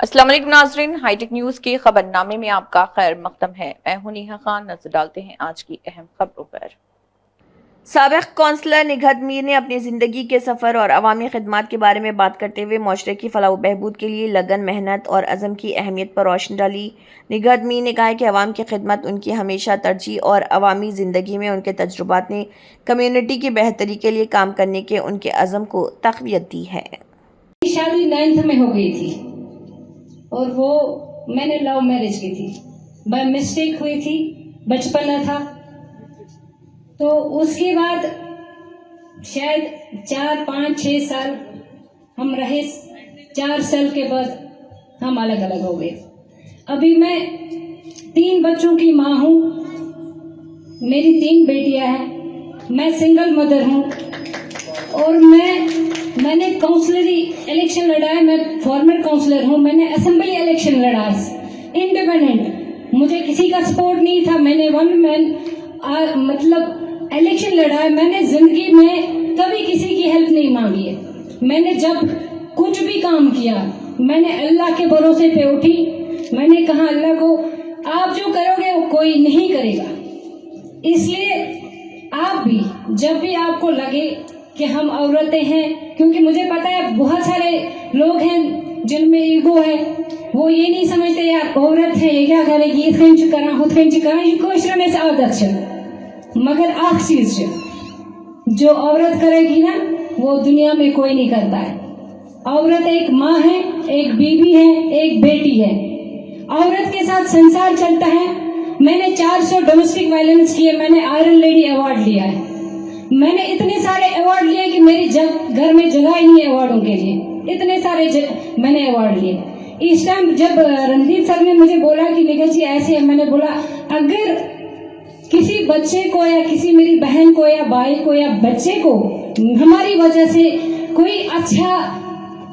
अस्सलाम वालेकुम नाज़रीन, हाईटेक न्यूज़ के खबरनामे में आपका खैर मकदम है। मैं हूं नेहा खान। नजर डालते हैं आज की अहम खबरों पर। साबिक़ कौंसलर निघत मीर ने अपनी ज़िंदगी के सफ़र और अवामी खिदमात के बारे में बात करते हुए माशरे की फलाह व बहबूद के लिए लगन, मेहनत और अज़म की अहमियत पर रोशनी डाली। निघत मीर ने कहा कि अवाम की खिदमत उनकी हमेशा तरजीह और अवामी ज़िंदगी में उनके तजुर्बात ने कम्युनिटी की बेहतरी के लिए काम करने के उनके अज़म को तक़वियत दी है। शादी 9th में हो गई थी और वो मैंने लव मैरिज की थी। बाय मिस्टेक हुई थी, बचपना था। तो उसके बाद शायद 4, 5, 6 साल हम रहे। 4 साल के बाद हम अलग अलग हो गए। अभी मैं 3 बच्चों की माँ हूँ। मेरी 3 बेटियां हैं। मैं सिंगल मदर हूँ और मैंने काउंसलरी इलेक्शन लड़ा है। मैं फॉर्मर काउंसलर हूँ। मैंने असेंबली इलेक्शन लड़ा है इंडिपेंडेंट। मुझे किसी का सपोर्ट नहीं था। मैंने वन मैन मतलब इलेक्शन लड़ा है। मैंने जिंदगी में कभी किसी की हेल्प नहीं मांगी है। मैंने जब कुछ भी काम किया मैंने अल्लाह के भरोसे पे उठी। मैंने कहा अल्लाह को आप जो करोगे वो कोई नहीं करेगा। इसलिए आप भी जब भी आपको लगे कि हम औरतें हैं, क्योंकि मुझे पता है बहुत सारे लोग हैं जिनमें ईगो है। वो ये नहीं समझते यार औरत है ये क्या करेगी, में से आदत मगर आख चीज जो औरत करेगी ना वो दुनिया में कोई नहीं करता है। औरत एक माँ है, एक बीवी है, एक बेटी है। औरत के साथ संसार चलता है। मैंने 400 डोमेस्टिक वायलेंस किए। मैंने आयरन लेडी अवार्ड लिया है। मैंने इतने सारे अवार्ड लिए कि मेरी घर में जगह ही नहीं है अवार्डों के लिए। इतने सारे मैंने अवार्ड लिए। इस टाइम जब रणदीप सर ने मुझे बोला कि निघत जी ऐसे है, मैंने बोला अगर किसी बच्चे को या किसी मेरी बहन को या भाई को या बच्चे को हमारी वजह से कोई अच्छा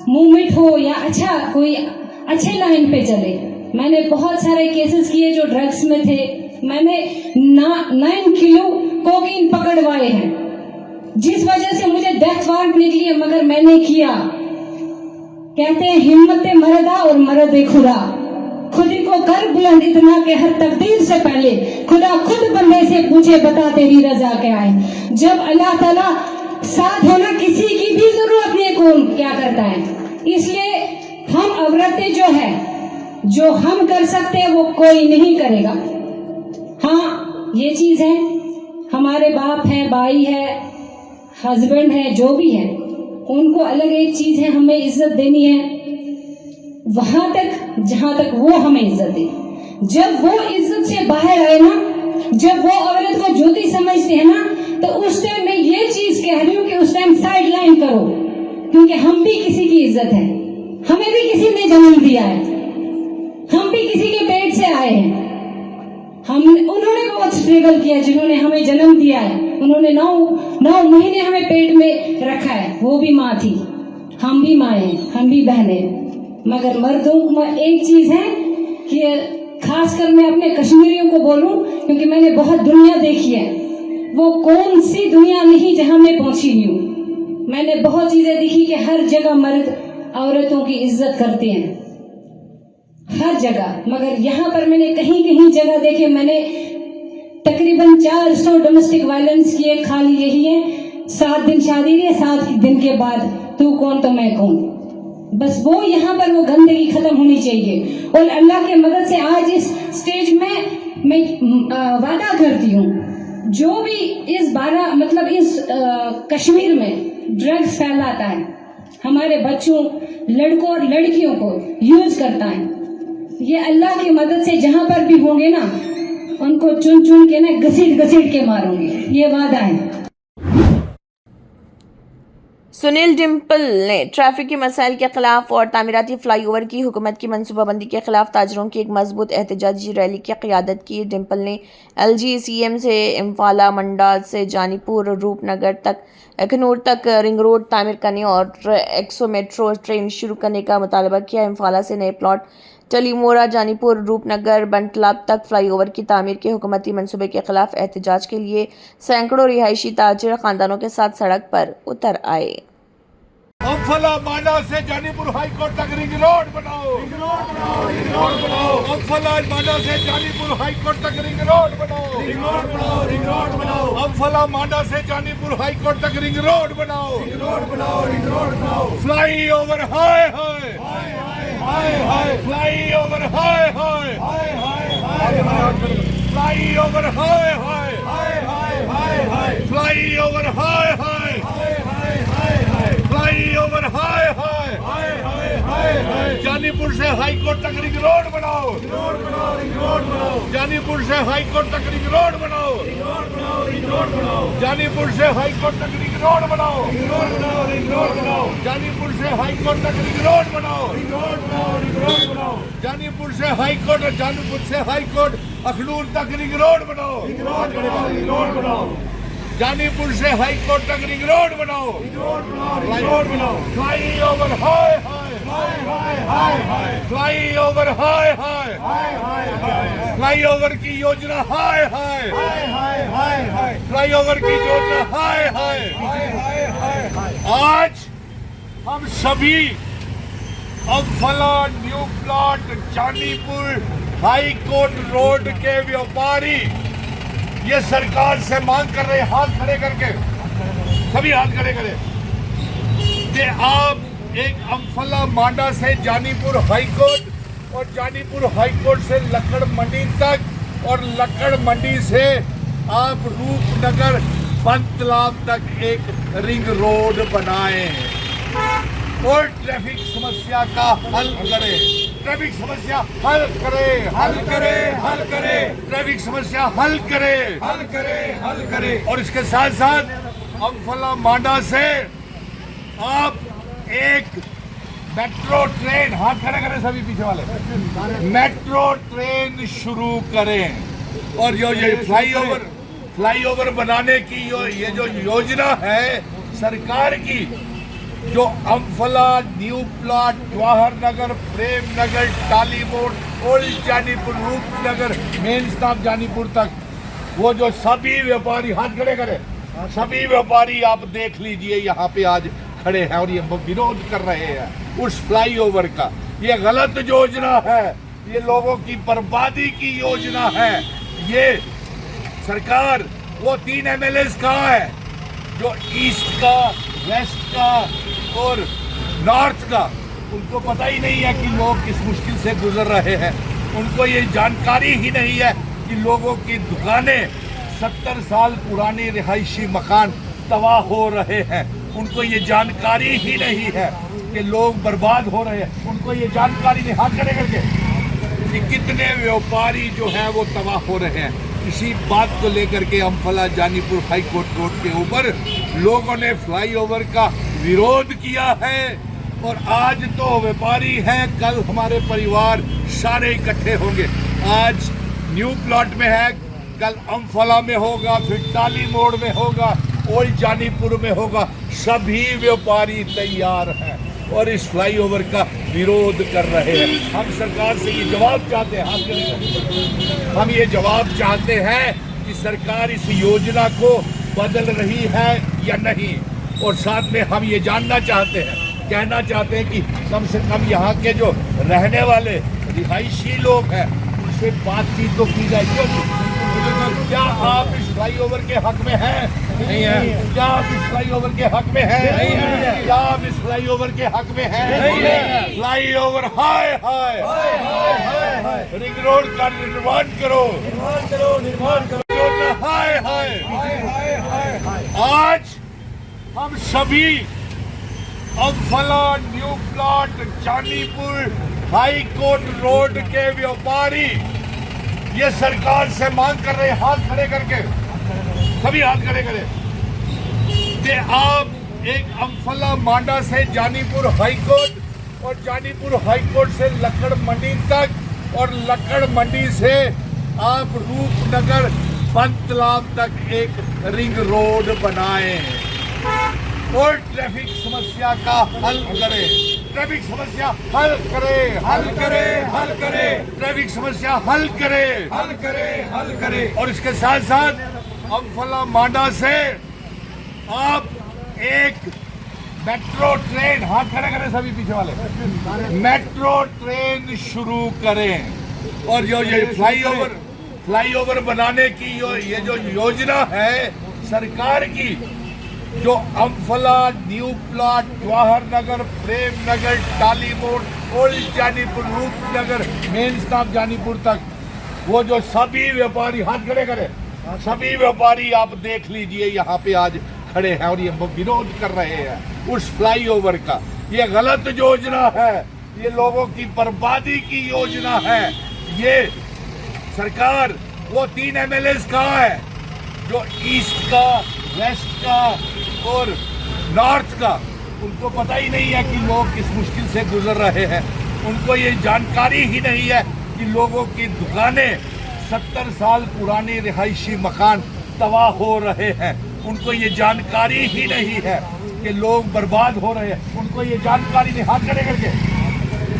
मूवमेंट हो या अच्छा कोई अच्छे लाइन पे चले। मैंने बहुत सारे केसेस किए जो ड्रग्स में थे। मैंने 9 किलो कोकीन पकड़वाए हैं जिस वजह से मुझे डेथ वारंट निकली है, मगर मैंने किया। कहते हैं हिम्मत मर्दा और मर्द खुदा। खुद ही को कर बुलंद इतना के हर तकदीर से पहले खुदा खुद बंदे से पूछे बता तेरी रजा क्या है। जब अल्लाह ताला साथ होना किसी की भी जरूरत नहीं, कौन क्या करता है। इसलिए हम औरतें जो है जो हम कर सकते हैं वो कोई नहीं करेगा। हाँ ये चीज है, हमारे बाप है, भाई है, हस्बैंड है, जो भी है उनको अलग एक चीज है, हमें इज्जत देनी है वहां तक जहां तक वो हमें इज्जत दे। जब वो इज्जत से बाहर आए ना, जब वो औरत को ज्योति समझते हैं ना, तो उस टाइम मैं ये चीज कह रही हूँ कि उस टाइम साइड लाइन करो, क्योंकि हम भी किसी की इज्जत है। हमें भी किसी ने जन्म दिया है। हम भी किसी के पेट से आए हैं। उन्होंने बहुत स्ट्रगल किया जिन्होंने हमें जन्म दिया है। उन्होंने 9 महीने हमें पेट में रखा है। वो भी माँ थी, हम भी माँ हैं, हम भी बहनें। मगर मर्दों में एक चीज है कि खासकर मैं अपने कश्मीरियों को बोलूं, क्योंकि मैंने बहुत दुनिया देखी है। वो कौन सी दुनिया नहीं जहां मैं पहुंची हूँ। मैंने बहुत चीजें देखी कि हर जगह मर्द औरतों की इज्जत करते हैं, हर जगह। मगर यहाँ पर मैंने कहीं कहीं जगह देखे। मैंने तकरीबन 400 डोमेस्टिक वायलेंस किए। खाली यही है 7 दिन शादी है, 7 दिन के बाद तू कौन तो मैं कौन। बस वो यहाँ पर वो गंदगी खत्म होनी चाहिए। और अल्लाह के मदद से आज इस स्टेज में मैं वादा करती हूँ, जो भी इस कश्मीर में ड्रग्स फैलाता है, हमारे बच्चों, लड़कों और लड़कियों को यूज करता है, ये अल्लाह की मदद से जहां पर भी होंगे ना उनको चुन चुन के ना घसीट के मारूंगी। ये वादा है। सुनील डिम्पल ने ट्रैफिक के मसाइल के खिलाफ और तामीराती फ्लाईओवर की हुकूमत की मनसूबाबंदी के खिलाफ ताजरों की एक मजबूत एहतजाजी रैली की क़ियादत की। डिम्पल ने LGCM से इम्फाला, मंडा से जानीपुर, रूपनगर तक, अखनूर तक रिंग रोड तामीर करने और एक्सो मेट्रो ट्रेन शुरू करने का मुतालबा किया। इम्फाला से नए प्लॉट टलीमोरा, जानीपुर, रूपनगर, बंटलाब तक फ्लाईओवर की तामीर के हुकूमती मनसूबे के खिलाफ एहतजाज के लिए सैकड़ों रिहायशी ताजिर खानदानों के साथ सड़क पर उतर आए। अम्फला मांडा से जानीपुर हाई कोर्ट तक रिंग रोड बनाओ, अम्फला मांडा से जानीपुर हाई कोर्ट तक रिंग रोड बनाओ, अम्फला मांडा से जानीपुर हाई कोर्ट तक रिंग रोड बनाओ, फ्लाई ओवर हाय हाय, फ्लाई ओवर हाय हाय, फ्लाई ओवर हाय हाय, फ्लाई ओवर हाय हाय, फ्लाई ओवर हाय हाय, जानीपुर से हाई कोर्ट तक रिंग रोड बनाओ, जानीपुर से हाई कोर्ट तक रिंग रोड बनाओ, जानीपुर से हाई कोर्ट तक रिंग रोड बनाओ, जानीपुर से हाई कोर्ट तक रिंग रोड बनाओ, जानीपुर से हाई कोर्ट, जानीपुर से हाई कोर्ट अखनूर तक रिंग रोड बनाओ, जानीपुर से हाई कोर्ट तक रिंग रोड बनाओ, फ्लाई ओवर हाय हाय, फ्लाई ओवर हाय हाय, फ्लाई ओवर की योजना हाय हाय, फ्लाई ओवर की योजना हाय हाय। आज हम सभी Amphalla new plot Janipur high court road के व्यापारी ये सरकार से मांग कर रहे, हाथ खड़े करके, सभी हाथ खड़े करें कि आप एक अम्फला मांडा से जानीपुर हाई कोर्ट और जानीपुर हाई कोर्ट से लक्कड़ मंडी तक और लक्कड़ मंडी से आप रूपनगर पंतलाब तक एक रिंग रोड बनाएं और ट्रैफिक समस्या का हल करें, ट्रैफिक समस्या हल करें, ट्रैफिक समस्या हल करें, और इसके साथ साथ अम्फला मांडा से आप एक मेट्रो ट्रेन, हाथ खड़े करें सभी पीछे वाले, मेट्रो ट्रेन शुरू करें और ये फ्लाईओवर बनाने की ये जो योजना है सरकार की, जो Amphalla new plot Jawahar Nagar, Prem Nagar, Tali Mod, old Janipur, Roopnagar, main stop Janipur तक, वो जो सभी व्यापारी हाथ खड़े करें, सभी व्यापारी आप देख लीजिए यहाँ पे आज खड़े हैं और ये विरोध कर रहे हैं उस फ्लाईओवर का। ये गलत योजना है, ये लोगों की बर्बादी की योजना है। ये सरकार, वो 3 MLAs कहाँ है जो ईस्ट का, वेस्ट का और नॉर्थ का, उनको पता ही नहीं है कि लोग किस मुश्किल से गुजर रहे हैं, उनको ये जानकारी ही नहीं है कि लोगों की दुकानें, 70 साल पुराने रिहायशी मकान तबाह हो रहे हैं, उनको ये जानकारी ही नहीं है कि लोग बर्बाद हो रहे हैं, उनको ये जानकारी नहीं, हाथ खड़े करके, कि कितने व्यापारी जो हैं वो तबाह हो रहे हैं। इसी बात को लेकर के Amphala Janipur high court road के ऊपर लोगों ने फ्लाईओवर का विरोध किया है और आज तो व्यापारी हैं, कल हमारे परिवार सारे इकट्ठे होंगे। आज न्यू प्लॉट में है, कल अम्फला में होगा, फिर टाली मोड़ में होगा, ओल्ड जानीपुर में होगा। सभी व्यापारी तैयार हैं और इस फ्लाईओवर का विरोध कर रहे हैं। हम सरकार से ये जवाब चाहते हैं, हम ये जवाब चाहते हैं कि सरकार इस योजना को बदल रही है या नहीं, और साथ में हम ये जानना चाहते हैं, कहना चाहते हैं कि कम से कम यहाँ के जो रहने वाले रिहायशी लोग हैं उनसे बातचीत तो की जाए। क्या आप इस फ्लाईओवर के हक में हैं? नहीं है। क्या आप इस फ्लाईओवर के हक में हैं? नहीं है। क्या आप इस फ्लाईओवर के हक में हैं? नहीं है। फ्लाईओवर हाय हाय, रिंग रोड का निर्माण करो, हाय हाय। आज हम सभी Amphalla new plot Janipur high court road के व्यापारी ये सरकार से मांग कर रहे, हाथ खड़े करके, सभी हाथ खड़े करें कि आप एक अम्फला मांडा से जानीपुर हाई कोर्ट और जानीपुर हाई कोर्ट से लक्कड़ मंडी तक और लक्कड़ मंडी से आप रूपनगर पंतलाब तक एक रिंग रोड बनाएं और ट्रैफिक समस्या का हल करें, ट्रैफिक समस्या हल करें, ट्रैफिक समस्या हल करें, और इसके साथ साथ अम्फला मांडा से आप एक मेट्रो ट्रेन, हाथ खड़े करें सभी पीछे वाले, मेट्रो ट्रेन शुरू करें। और जो ये फ्लाईओवर बनाने की ये जो योजना है सरकार की, जो Amphalla, new plot, Jawahar Nagar, Prem Nagar, Tali Mod, old Janipur, Roopnagar, main stop Janipur तक, वो जो सभी व्यापारी, हाथ खड़े करें, सभी व्यापारी आप देख लीजिए यहाँ पे आज खड़े हैं और ये विरोध कर रहे हैं उस फ्लाईओवर का। ये गलत योजना है, ये लोगों की बर्बादी की योजना है। ये सरकार, वो 3 MLAs कहाँ है जो ईस्ट का, वेस्ट का और नॉर्थ का, उनको पता ही नहीं है कि लोग किस मुश्किल से गुजर रहे हैं। उनको ये जानकारी ही नहीं है कि लोगों की दुकानें, 70 साल पुराने रिहायशी मकान तबाह हो रहे हैं। उनको ये जानकारी ही नहीं है कि लोग बर्बाद हो रहे हैं। उनको ये जानकारी नहीं, हाथ खड़े करके,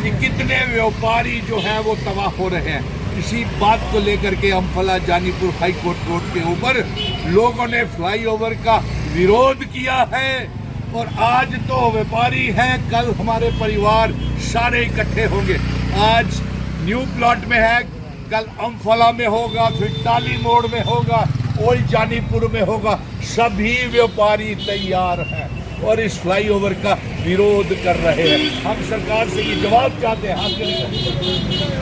कि कितने व्यापारी जो है वो तबाह हो रहे हैं। इसी बात को लेकर के Amphala Janipur high court road के ऊपर लोगों ने फ्लाईओवर का विरोध किया है। और आज तो व्यापारी हैं, कल हमारे परिवार सारे इकट्ठे होंगे। आज न्यू प्लॉट में है, कल अम्फला में होगा, फिर टाली मोड़ में होगा, ओल्ड जानीपुर में होगा। सभी व्यापारी तैयार हैं और इस फ्लाईओवर का विरोध कर रहे हैं। हम सरकार से ये जवाब चाहते हैं,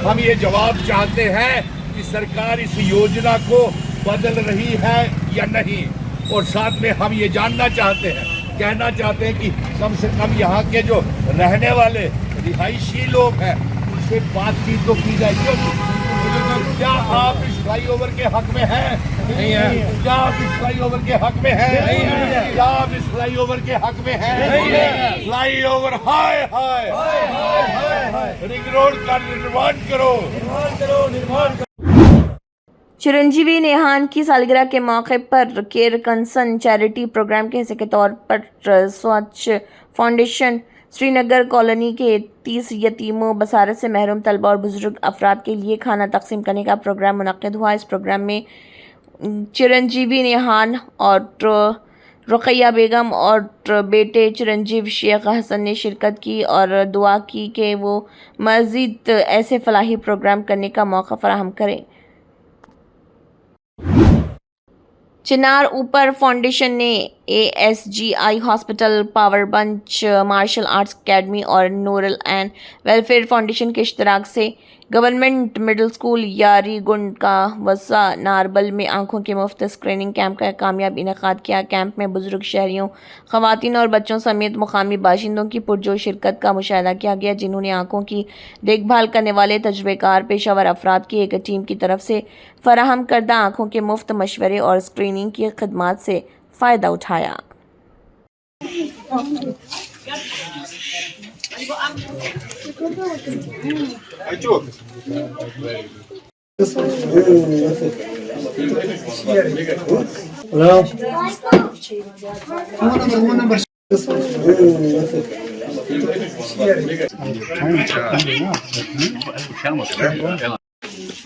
हम ये जवाब चाहते हैं कि सरकार इस योजना को बदल रही है या नहीं। और साथ में हम ये जानना चाहते हैं, कहना चाहते हैं कि कम से कम यहाँ के जो रहने वाले रिहायशी लोग हैं उनसे बातचीत तो की जाए। क्यों? क्या आप इस फ्लाईओवर के हक में हैं? नहीं है। क्या आप इस फ्लाईओवर के हक में हैं? नहीं है। क्या आप इस फ्लाईओवर के हक में हैं? नहीं है। फ्लाईओवर हाय हाय रिंग रोड का निर्माण करो, निर्माण करो। चिरंजीवी नेहान की सालगिरह के मौके पर केयर कंसर्न चैरिटी प्रोग्राम के हिस्से के तौर पर स्वच्छ फाउंडेशन श्रीनगर कॉलोनी के 30 यतीमों, बसारत से महरूम तलबा और बुजुर्ग अफराद के लिए खाना तकसीम करने का प्रोग्राम मुनक्किद हुआ। इस प्रोग्राम में चिरंजीवी नेहान और रुकैया बेगम और बेटे चिरंजीव शेख हसन ने शिरकत की और दुआ की कि वो मज़ीद ऐसे फलाही प्रोग्राम करने का मौका फराहम करें। चिनार ऊपर फाउंडेशन ने ASGI hospital, power bunch, martial arts academy और नूरल एंड वेलफेयर फाउंडेशन के इश्तराक से गवर्नमेंट मिडिल स्कूल यारीगुंड का वसा नारबल में आंखों के मुफ्त स्क्रीनिंग कैंप का कामयाब इनेकाद किया। कैंप में बुजुर्ग शहरियों, ख़वातीन और बच्चों समेत मुकामी बाशिंदों की पुरजोर शिरकत का मुशाहिदा किया गया, जिन्होंने आंखों की देखभाल करने वाले तजुर्बेकार पेशावर अफराद की एक टीम की तरफ से फराहम करदा आंखों के मुफ्त मशवरे और स्क्रीनिंग की खदमात से फ़ायदा उठाया।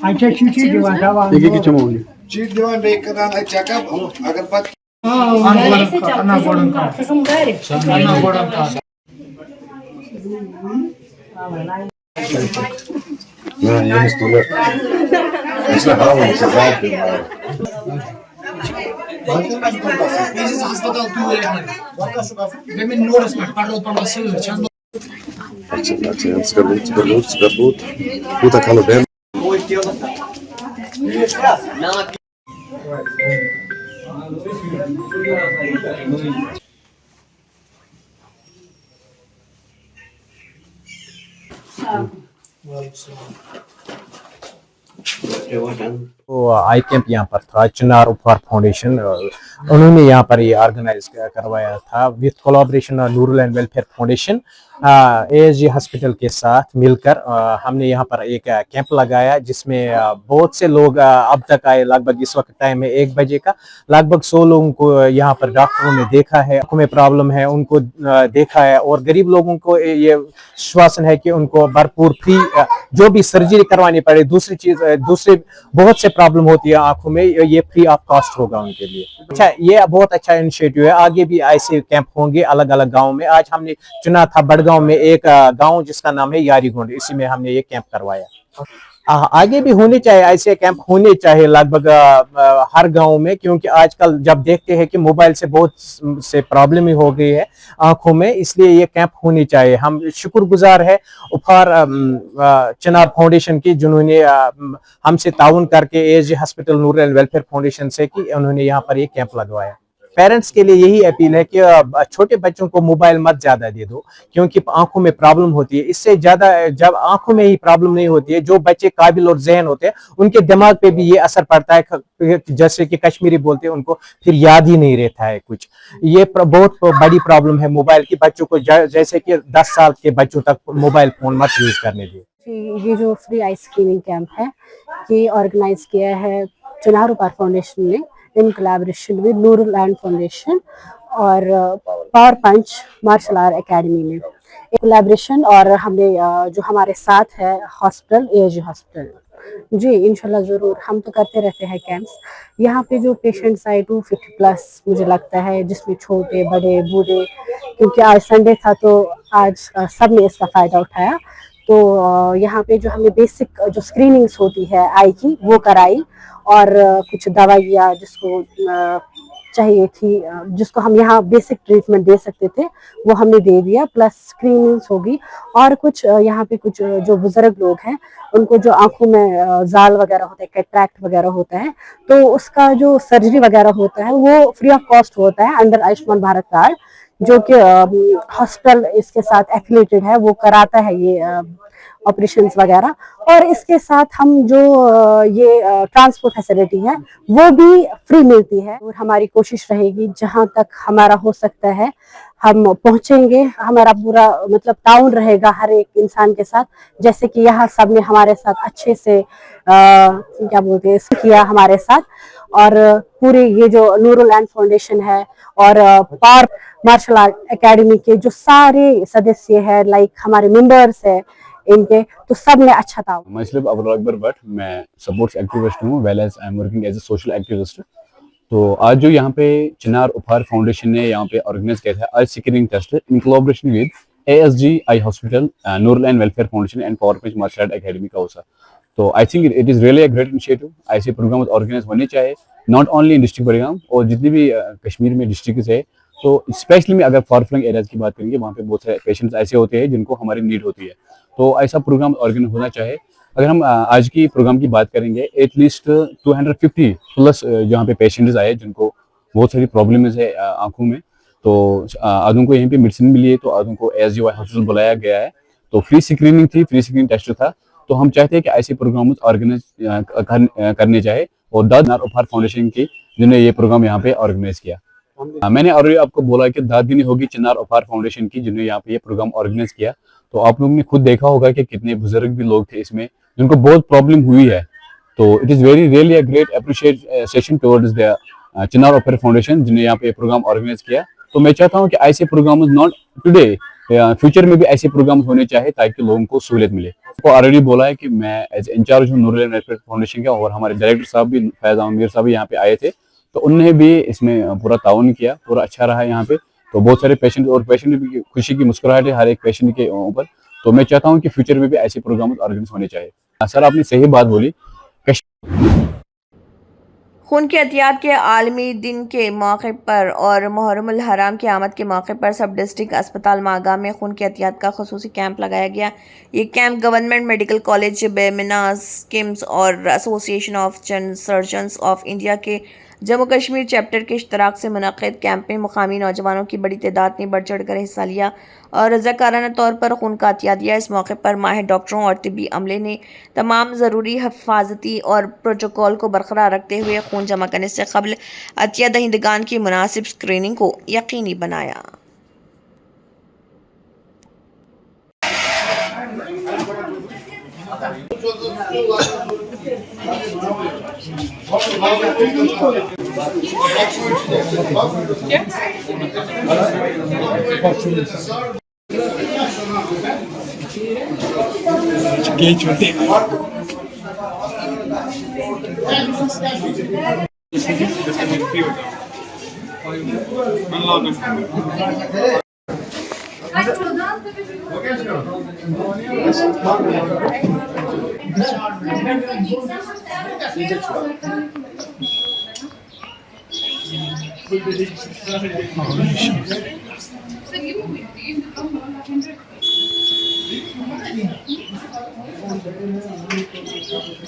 अच्छा चीट दिवान बेकरान चेकअप अगर पत Puta calo bem. तो आई कैंप यहाँ पर था, चिनार उपहार फाउंडेशन उन्होंने यहाँ पर ये ऑर्गेनाइज करवाया था with collaboration नूरल and welfare foundation ASG hospital के साथ मिलकर हमने यहाँ पर एक कैंप लगाया, जिसमें बहुत से लोग अब तक आए। लगभग इस वक्त टाइम है 1 बजे का, लगभग 100 लोगों को यहाँ पर डॉक्टरों ने देखा है, आंखों में प्रॉब्लम है उनको देखा है। और गरीब लोगों को ये विश्वासन है कि उनको भरपूर फ्री जो भी सर्जरी करवानी पड़े, दूसरी बहुत से प्रॉब्लम होती है आंखों में, ये फ्री ऑफ कॉस्ट होगा उनके लिए। अच्छा ये बहुत अच्छा इनिशिएटिव है। आगे भी ऐसे कैंप होंगे अलग अलग गाँव में। आज हमने चुना था बड़गांव में एक गांव जिसका नाम है यारीगुंड, इसी में हमने ये कैंप करवाया। आगे भी होने चाहिए, ऐसे कैंप होने चाहिए लगभग हर गांव में, क्योंकि आजकल जब देखते हैं कि मोबाइल से बहुत से प्रॉब्लम ही हो गई है आंखों में, इसलिए ये कैंप होनी चाहिए। हम शुक्रगुजार है उपहार चिनार फाउंडेशन की, जिन्होंने हमसे ताउन करके ASG hospital Noor and welfare foundation से कि उन्होंने यहाँ पर ये कैंप लगवाया। पेरेंट्स के लिए यही अपील है कि छोटे बच्चों को मोबाइल मत ज्यादा दे दो, क्योंकि आंखों में प्रॉब्लम होती है। इससे ज्यादा जब आंखों में ही प्रॉब्लम नहीं होती है, जो बच्चे काबिल और ज़हन होते हैं उनके दिमाग पे भी ये असर पड़ता है, जैसे कि कश्मीरी बोलते हैं, उनको फिर याद ही नहीं रहता है कुछ। ये बहुत बड़ी प्रॉब्लम है मोबाइल की। बच्चों को जैसे कि 10 साल के बच्चों तक मोबाइल फोन मत यूज करने दिए। ये जो फ्री आई स्क्रीनिंग कैंप है ये ऑर्गेनाइज किया है चिनार उपहार फाउंडेशन ने इन कोलैबोरेशन विद नूरलैंड फाउंडेशन और power punch martial art academy में कोलैबोरेशन। और हमने जो हमारे साथ है हॉस्पिटल एएसजी हॉस्पिटल, जी इंशाल्लाह ज़रूर हम तो करते रहते हैं कैंप्स। यहाँ पे जो पेशेंट्स आए 250+ मुझे लगता है, जिसमें छोटे बड़े बूढ़े, क्योंकि आज संडे था तो आज सब ने इसका फ़ायदा उठाया। तो यहाँ पे जो हमें बेसिक जो स्क्रीनिंग्स होती है आई की वो कराई, और कुछ दवाइयाँ जिसको चाहिए थी, जिसको हम यहाँ बेसिक ट्रीटमेंट दे सकते थे वो हमने दे दिया, प्लस स्क्रीनिंग्स होगी। और कुछ यहाँ पे कुछ जो बुजुर्ग लोग हैं उनको जो आंखों में जाल वगैरह होता है, कैटरैक्ट वगैरह होता है, तो उसका जो सर्जरी वगैरह होता है वो फ्री ऑफ कॉस्ट होता है अंडर आयुष्मान भारत कार्ड, जो कि हॉस्पिटल इसके साथ एफिलिएटेड है, वो कराता है ये ऑपरेशंस वगैरह। और इसके साथ हम जो ये ट्रांसपोर्ट फैसिलिटी है वो भी फ्री मिलती है। और हमारी कोशिश रहेगी जहां तक हमारा हो सकता है हम पहुंचेंगे, हमारा पूरा मतलब ताउन रहेगा हर एक इंसान के साथ। जैसे कि यहाँ सब ने हमारे साथ अच्छे से क्या बोलते हैं किया हमारे साथ। और पूरे ये जो नूरलैंड फाउंडेशन है और पावर मार्शल आर्ट एकेडमी के जो सारे सदस्य है, लाइक हमारे मेंबर्स है इनके, तो सब ने अच्छा था। माइसेल्फ अब्दुल अकबर भट्ट, मैं सपोर्ट्स एक्टिविस्ट हूँ, well as I am working as a social activist. तो आज जो यहाँ पे चिनार उपहार फाउंडेशन ने यहाँ पे ऑर्गेनाइज किया था eye screening test in collaboration with ASG eye hospital, Noorland welfare foundation and power punch martial art academy का होसा। तो I think it is really a great initiative. ऐसे प्रोग्राम ऑर्गेनाइज होने चाहिए, not only in district Budgam और जितनी भी कश्मीर में डिस्ट्रिक्ट है। तो स्पेशली में अगर फार फ्लंग एरियाज की बात करेंगे, वहाँ पे बहुत सारे पेशेंट्स ऐसे होते हैं जिनको हमारी नीड होती है। तो ऐसा प्रोग्राम ऑर्गेनाइज होना चाहिए। अगर हम आज की प्रोग्राम की बात करेंगे, एटलीस्ट 250+ यहाँ पे पेशेंट्स आए जिनको बहुत सारी प्रॉब्लम्स है आंखों में। तो आधों को यहीं पे मेडिसिन मिली है, तो आधों को एएसजी हॉस्पिटल बुलाया गया है। तो फ्री स्क्रीनिंग थी, फ्री स्क्रीनिंग टेस्ट था। तो हम चाहते हैं कि ऐसे प्रोग्राम ऑर्गेनाइज करने चाहिए, और दाद उपहार फाउंडेशन की जिन्होंने ये प्रोग्राम यहाँ पे ऑर्गेनाइज किया। मैंने ऑलरेडी आपको बोला कि दाद दिन होगी चिनार उपहार फाउंडेशन की जिन्होंने यहाँ पे ये प्रोग्राम ऑर्गेनाइज किया। तो आप लोगों ने खुद देखा होगा कि कितने बुजुर्ग भी लोग थे इसमें जिनको बहुत प्रॉब्लम हुई है। तो it is very really a great appreciation towards the Chinar Upahar foundation जिन्होंने यहाँ पे प्रोग्राम ऑर्गेनाइज किया। तो मैं चाहता हूँ कि ऐसे प्रोग्राम नॉट टुडे, फ्यूचर में भी ऐसे प्रोग्राम होने चाहिए ताकि लोगों को सहूलियत मिले। तो ऑलरेडी बोला है कि मैं एज इंचार्ज हूँ नूरलैंड वेलफेयर फाउंडेशन का, और हमारे डायरेक्टर साहब भी फैज आमिर साहब भी यहाँ पे आए थे, तो उन्होंने भी इसमें पूरा ताउन किया, पूरा अच्छा रहा यहाँ पे। तो बहुत सारे पेशेंट और पेशेंट भी खुशी की मुस्कुराहट है हर एक पेशेंट के ऊपर। तो मैं चाहता हूँ कि फ्यूचर में भी ऐसे प्रोग्राम ऑर्गेनाइज होने चाहिए। सर आपने सही बात बोली। खून की एहतियात के आलमी दिन के मौके पर और मुहर्रमुल हराम की आमद के मौके पर सब डिस्ट्रिक्ट अस्पताल मागा में खून की एहतियात का खुसूसी कैंप लगाया गया। ये कैंप गवर्नमेंट मेडिकल कॉलेज बेमिनास किम्स और association of surgeons of India के जम्मू कश्मीर चैप्टर के इश्तराक से मुनक़िद कैंप में मुकामी नौजवानों की बड़ी तादाद ने बढ़ चढ़ कर हिस्सा लिया और रज़ाकाराना तौर पर खून का अतिया दिया। इस मौके पर माहिर डॉक्टरों और तिब्बी अमले ने तमाम ज़रूरी हिफाजती और प्रोटोकॉल को बरकरार रखते हुए खून जमा करने से क़ब्ल अतिया दहिंदगान की मुनासिब स्क्रीनिंग को यकीनी बनाया।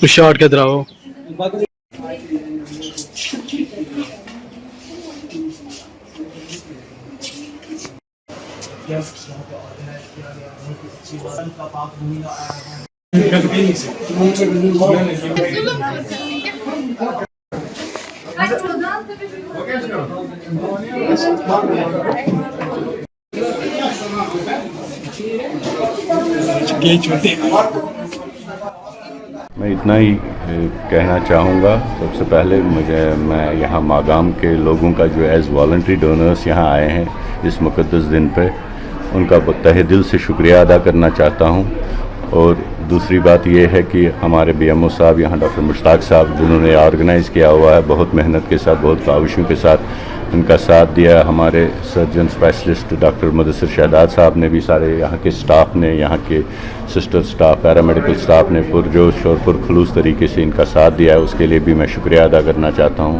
शॉर्ट के द्राव मैं इतना ही कहना चाहूँगा। सबसे पहले मैं यहाँ मागाम के लोगों का जो एज़ वॉलंटरी डोनर्स यहाँ आए हैं इस मुक़द्दस दिन पे, उनका तहे दिल से शुक्रिया अदा करना चाहता हूँ। और दूसरी बात ये है कि हमारे BMO साहब यहाँ डॉक्टर मुश्ताक साहब, जिन्होंने ऑर्गेनाइज़ किया हुआ है, बहुत मेहनत के साथ, बहुत काविशों के साथ उनका साथ दिया। हमारे surgeon specialist doctor Mudassir Shahdad साहब ने भी, सारे यहाँ के स्टाफ ने, यहाँ के सिस्टर स्टाफ, पैरामेडिकल स्टाफ ने पुरजोश और पुरखलूस तरीके से इनका साथ दिया है। उसके लिए भी मैं शुक्रिया अदा करना चाहता हूँ।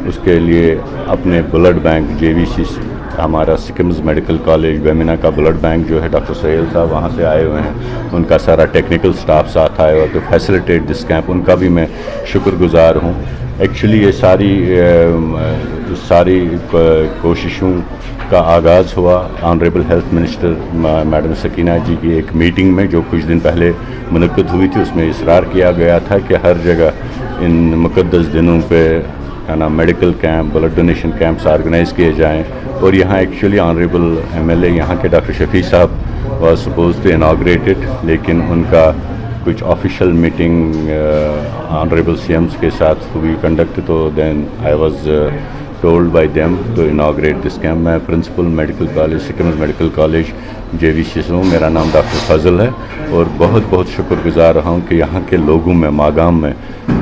उसके लिए अपने ब्लड बैंक JVC, हमारा सिकिम्स मेडिकल कॉलेज बेमिना का ब्लड बैंक जो है, डॉक्टर सहेल साहब वहाँ से आए हुए हैं, उनका सारा टेक्निकल स्टाफ साथ आया हुआ तो फैसिलिटेट दिस कैंप, उनका भी मैं शुक्रगुजार हूँ। एक्चुअली ये सारी कोशिशों का आगाज़ हुआ honourable health minister madam Sakina ji की एक मीटिंग में, जो कुछ दिन पहले मुनक्कद हुई थी। उसमें इसरार किया गया था कि हर जगह इन मुक़द्दस दिनों पे medical camp, blood donation camps organise किए जाएं। और यहाँ एक्चुअली ऑनरेबल MLA यहाँ के डॉक्टर शफी साहब वाज सपोज टू इनाग्रेटेड, लेकिन उनका कुछ ऑफिशियल मीटिंग ऑनरेबल CMs के साथ हुई कंडक्ट, तो then I was told by them to inaugurate this camp. मैं principal medical college, SKIMS medical college JVC से हूँ। मेरा नाम डॉक्टर फजल है और बहुत बहुत शुक्रगुजार रहा हूँ कि यहाँ के लोगों में, मागाम में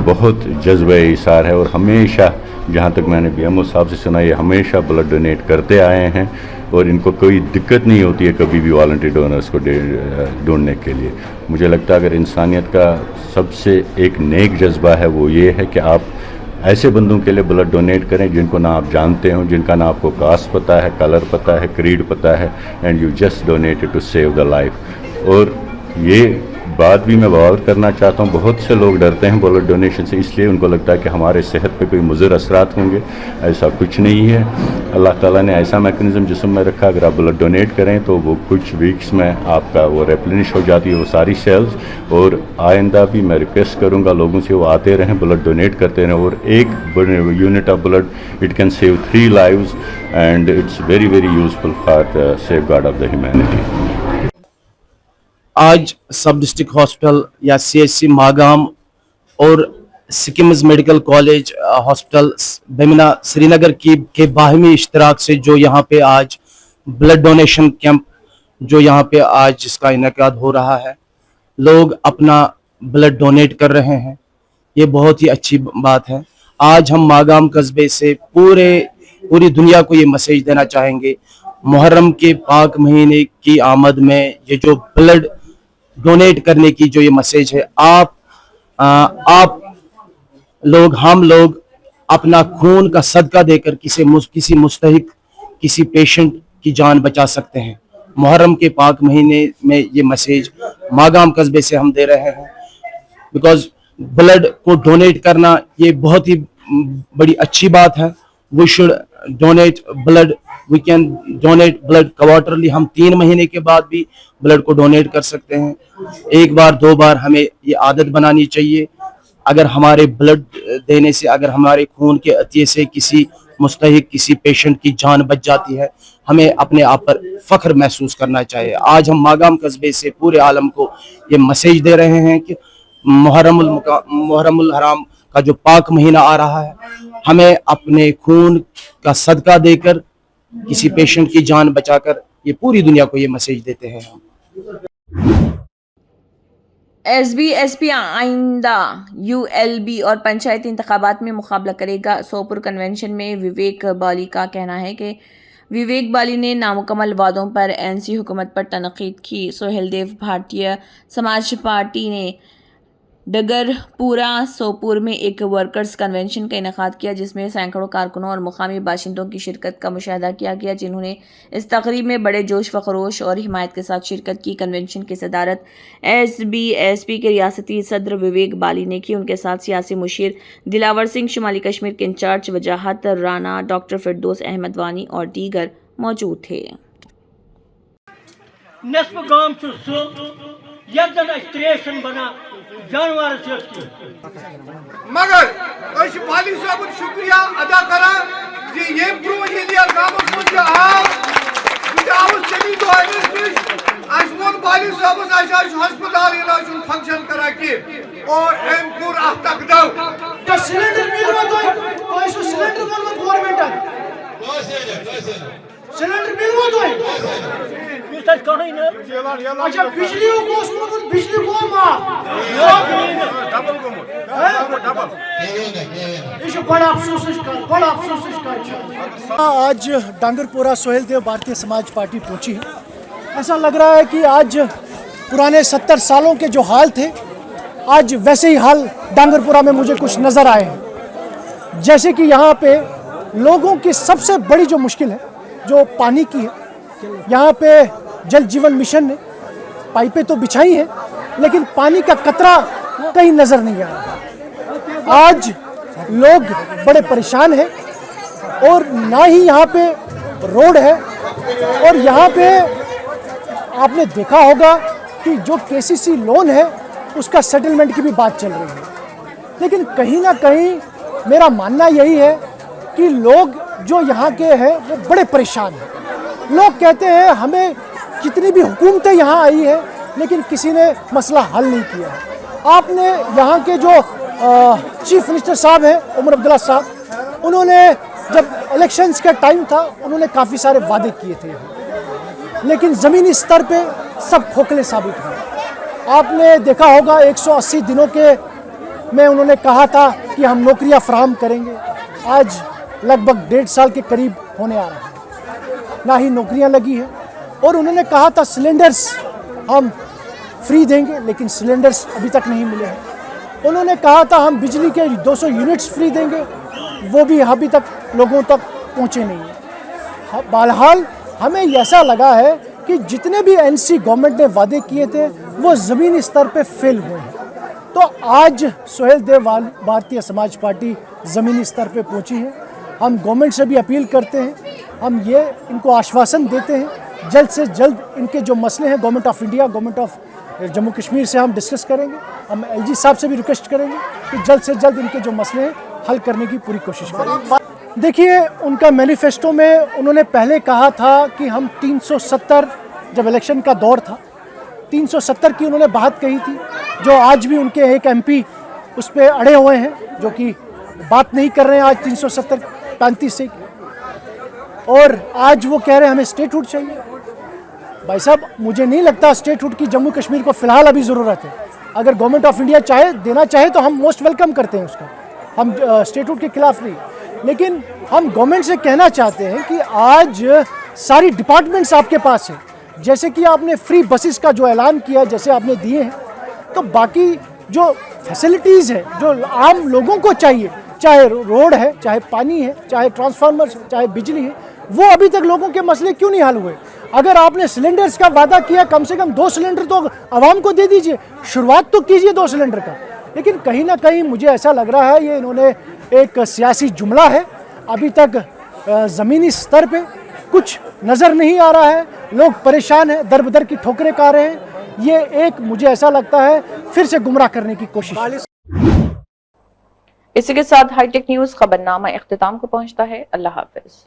बहुत जज्बे इसार है। और हमेशा, जहाँ तक मैंने BMO साहब से सुना, ये हमेशा ब्लड डोनेट करते आए हैं और इनको कोई दिक्कत नहीं होती है कभी भी वॉलंटरी डोनर्स को ढूंढने के लिए। मुझे लगता है अगर इंसानियत का सबसे एक नेक जज्बा है वो ये है कि आप ऐसे बंदों के लिए ब्लड डोनेट करें जिनको ना आप जानते हो, जिनका ना आपको कास्ट पता है, कलर पता है, क्रीड पता है, and you just donated to save the life. और ये बात भी मैं गौर करना चाहता हूँ, बहुत से लोग डरते हैं ब्लड डोनेशन से, इसलिए उनको लगता है कि हमारे सेहत पे कोई मुज़र असरात होंगे। ऐसा कुछ नहीं है। अल्लाह ताला ने ऐसा मैकेनिज़्म जिस्म में रखा, अगर आप ब्लड डोनेट करें तो वो कुछ वीक्स में आपका वो रेप्लेनिश हो जाती है वो सारी सेल्स। और आइंदा भी मैं रिक्वेस्ट करूँगा लोगों से, वो आते रहें, ब्लड डोनेट करते रहें। और एक unit of blood it can save 3 lives and it's very very useful for the safeguard of the humanity. आज सब डिस्ट्रिक्ट हॉस्पिटल या CHC मागाम और SKIMS medical college hospital Bemina Srinagar के बाहमी इश्तराक से जो यहाँ पे आज ब्लड डोनेशन कैंप जो यहाँ पे आज जिसका इनेकाद हो रहा है, लोग अपना ब्लड डोनेट कर रहे हैं, ये बहुत ही अच्छी बात है। आज हम मागाम कस्बे से पूरी दुनिया को ये मैसेज देना चाहेंगे, मुहर्रम के पाक महीने की आमद में ये जो ब्लड डोनेट करने की जो ये मैसेज है, आप लोग, हम लोग अपना खून का सदका देकर किसी मुस्तहिक, किसी पेशेंट की जान बचा सकते हैं। मुहर्रम के पाक महीने में ये मैसेज मागाम कस्बे से हम दे रहे हैं, बिकॉज ब्लड को डोनेट करना ये बहुत ही बड़ी अच्छी बात है। We should donate blood, we can donate blood quarterly. हम 3 महीने के बाद भी ब्लड को डोनेट कर सकते हैं। 1 बार 2 बार हमें ये आदत बनानी चाहिए। अगर हमारे ब्लड देने से, अगर हमारे खून के अतिये से किसी मुस्तहिक, किसी पेशेंट की जान बच जाती है, हमें अपने आप पर फख्र महसूस करना चाहिए। आज हम मागाम कस्बे से पूरे आलम को ये मैसेज दे रहे हैं कि मुहर्रमुल हराम का जो पाक महीना आ रहा है, हमें अपने खून का सदका देकर किसी पेशेंट की जान बचाकर ये पूरी दुनिया को ये मैसेज देते हैं हम। एसबी आइंदा यूएलबी और पंचायती इंतखाबात में मुकाबला करेगा। सोपुर कन्वेंशन में विवेक बाली का कहना है कि विवेक बाली ने नामुकम्मल वादों पर एनसी हुकूमत पर तनकीद की। सोहेल देव भारतीय समाज पार्टी ने डगरपुरा सोपुर में एक वर्कर्स कन्वेंशन का इनेकाद किया, जिसमें सैकड़ों कारकुनों और मुकामी बाशिंदों की शिरकत का मुशाहिदा किया गया, जिन्होंने इस तकरीब में बड़े जोश व खरोश और हिमायत के साथ शिरकत की। कन्वेंशन की सदारत एसबी के रियासती सदर विवेक बाली ने की। उनके साथ सियासी मुशीर दिलावर सिंह, शुमाली कश्मीर के इंचार्ज वजाहत राना, डॉक्टर फिरदौस अहमद वानी और दीगर मौजूद थे। मगर बाली साहब शुक्रिया अदा करा कि ये चली तो बाली साहब हस्पताल फंक्शन करा कि और एम पूर तक दो सिलेंडर सिलेंडर गवर्नमेंट सिलेंडर अच्छा बिजली बिजली बड़ा आज डांगरपुरा सोहेल देव भारतीय समाज पार्टी पहुंची है। ऐसा लग रहा है कि आज पुराने 70 सालों के जो हाल थे, आज वैसे ही हाल डांगरपुरा में मुझे कुछ नज़र आए हैं। जैसे कि यहाँ पे लोगों की सबसे बड़ी जो मुश्किल है जो पानी की है, यहाँ पे जल जीवन मिशन ने पाइपें तो बिछाई हैं, लेकिन पानी का कतरा कहीं नज़र नहीं आ रहा। आज लोग बड़े परेशान हैं और ना ही यहाँ पे रोड है, और यहाँ पे आपने देखा होगा कि जो केसीसी लोन है उसका सेटलमेंट की भी बात चल रही है। लेकिन कहीं ना कहीं मेरा मानना यही है कि लोग जो यहाँ के हैं वो बड़े परेशान हैं। लोग कहते हैं हमें कितनी भी हुकूमतें यहाँ आई है लेकिन किसी ने मसला हल नहीं किया है। आपने यहाँ के जो चीफ मिनिस्टर साहब हैं उमर अब्दुल्ला साहब, उन्होंने जब इलेक्शंस का टाइम था उन्होंने काफ़ी सारे वादे किए थे, लेकिन ज़मीनी स्तर पे सब खोखले साबित हुए। आपने देखा होगा 180 दिनों के में उन्होंने कहा था कि हम नौकरियां फराहम करेंगे। आज लगभग 1.5 साल के करीब होने आ रहा है, ना ही नौकरियां लगी है। और उन्होंने कहा था सिलेंडर्स हम फ्री देंगे, लेकिन सिलेंडर्स अभी तक नहीं मिले हैं। उन्होंने कहा था हम बिजली के 200 यूनिट्स फ्री देंगे, वो भी अभी तक लोगों तक पहुँचे नहीं हैं। बहरहाल हमें ऐसा लगा है कि जितने भी एनसी गवर्नमेंट ने वादे किए थे वो ज़मीनी स्तर पे फेल हुए हैं। तो आज सोहेल देव भारतीय समाज पार्टी ज़मीनी स्तर पे पहुंची है। हम गवर्नमेंट से भी अपील करते हैं, हम ये इनको आश्वासन देते हैं जल्द से जल्द इनके जो मसले हैं government of India, government of Jammu Kashmir से हम डिस्कस करेंगे। हम एलजी साहब से भी रिक्वेस्ट करेंगे कि जल्द से जल्द इनके जो मसले हैं हल करने की पूरी कोशिश करेंगे। देखिए, उनका मैनिफेस्टो में उन्होंने पहले कहा था कि हम 370, जब इलेक्शन का दौर था 370 की उन्होंने बात कही थी, जो आज भी उनके एक एमपी उस पर अड़े हुए हैं, जो कि बात नहीं कर रहे हैं आज 370 35 से। और आज वो कह रहे हैं हमें स्टेटहुड चाहिए। भाई साहब, मुझे नहीं लगता स्टेटहुड की जम्मू कश्मीर को फ़िलहाल अभी ज़रूरत है। अगर गवर्नमेंट ऑफ इंडिया चाहे देना चाहे तो हम मोस्ट वेलकम करते हैं उसका, हम स्टेटहुड के खिलाफ नहीं। लेकिन हम गवर्नमेंट से कहना चाहते हैं कि आज सारी डिपार्टमेंट्स आपके पास है। जैसे कि आपने फ्री बसेस का जो ऐलान किया, जैसे आपने दिए हैं, तो बाकी जो फैसिलिटीज़ है जो आम लोगों को चाहिए, चाहे रोड है, चाहे पानी है, चाहे ट्रांसफार्मर, चाहे बिजली है, वो अभी तक लोगों के मसले क्यों नहीं हल हुए। अगर आपने सिलेंडर्स का वादा किया, कम से कम 2 सिलेंडर तो आवाम को दे दीजिए, शुरुआत तो कीजिए 2 सिलेंडर का। लेकिन कहीं ना कहीं मुझे ऐसा लग रहा है ये इन्होंने एक सियासी जुमला है। अभी तक ज़मीनी स्तर पे कुछ नज़र नहीं आ रहा है, लोग परेशान हैं, दर बदर की ठोकरें खा रहे हैं। ये एक मुझे ऐसा लगता है फिर से गुमराह करने की कोशिश है। इसी के साथ हाईटेक न्यूज़ खबरनामा इख्तिताम को पहुंचता है। अल्लाह हाफिज।